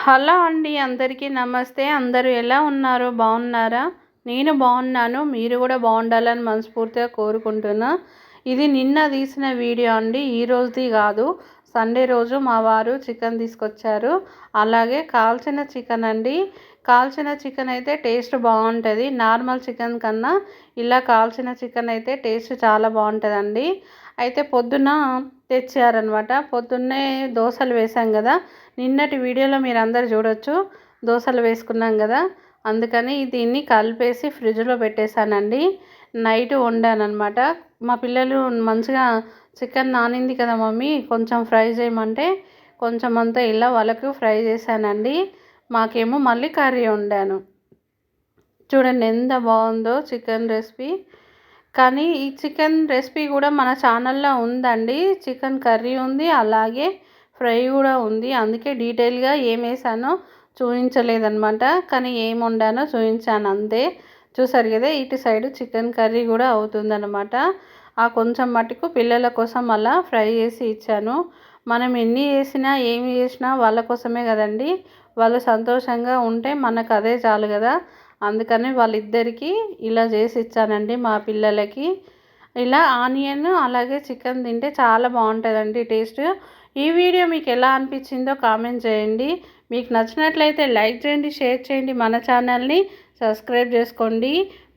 Hello అండి, అందరికీ నమస్తే. అందరూ ఎలా ఉన్నారు? బాగున్నారా? నేను బాగున్నాను. మీరు కూడా బాగుండాలని మనస్ఫూర్తిగా కోరుకుంటున్నా. ఇది నిన్న తీసిన వీడియో అండి, ఈ రోజుది కాదు. సండే రోజు మా వారు చికెన్ తీసుకొచ్చారు. అలాగే కాల్చిన చికెన్ అండి. కాల్చిన చికెన్ అయితే టేస్ట్ బాగుంటుంది. నార్మల్ చికెన్ కన్నా ఇలా కాల్చిన చికెన్ అయితే టేస్ట్ చాలా బాగుంటుందండి. అయితే పొద్దున తెచ్చారనమాట. పొద్దున్నే దోశలు వేసాం కదా, నిన్నటి వీడియోలో మీరు అందరు చూడొచ్చు. దోశలు వేసుకున్నాం కదా, అందుకని దీన్ని కలిపేసి ఫ్రిడ్జ్లో పెట్టేశానండి. నైట్ వండానమాట. మా పిల్లలు మంచిగా చికెన్ నానింది కదా మమ్మీ, కొంచెం ఫ్రై చేయమంటే కొంచెం అంతా ఇలా వాళ్ళకు ఫ్రై చేశానండి. మాకేమో మళ్ళీ కర్రీ వండాను. చూడండి ఎంత బాగుందో చికెన్ రెసిపీ. కానీ ఈ చికెన్ రెసిపీ కూడా మన ఛానల్లో ఉందండి. చికెన్ కర్రీ ఉంది, అలాగే ఫ్రై కూడా ఉంది. అందుకే డీటెయిల్గా ఏం వేసానో చూపించలేదన్నమాట. కానీ ఏం వండానో చూపించాను అంతే. చూసారు కదా, ఇటు సైడు చికెన్ కర్రీ కూడా అవుతుందన్నమాట. ఆ కొంచెం మటుకు పిల్లల కోసం అలా ఫ్రై చేసి ఇచ్చాను. మనం ఎన్ని చేసినా ఏమి చేసినా వాళ్ళ కోసమే కదండి. వాళ్ళు సంతోషంగా ఉంటే మనకు అదే చాలు కదా. అందుకని వాళ్ళిద్దరికీ ఇలా చేసి ఇచ్చానండి మా పిల్లలకి. ఇలా ఆనియన్ అలాగే చికెన్ తింటే చాలా బాగుంటుందండి టేస్ట్. ఈ వీడియో మీకు ఎలా అనిపించిందో కామెంట్ చేయండి. మీకు నచ్చినట్లయితే లైక్ చేయండి, షేర్ చేయండి, మన ఛానల్ని సబ్స్క్రైబ్ చేసుకోండి.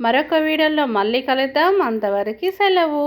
మరొక వీడియోలో మళ్ళీ కలుద్దాం. అంతవరకు సెలవు.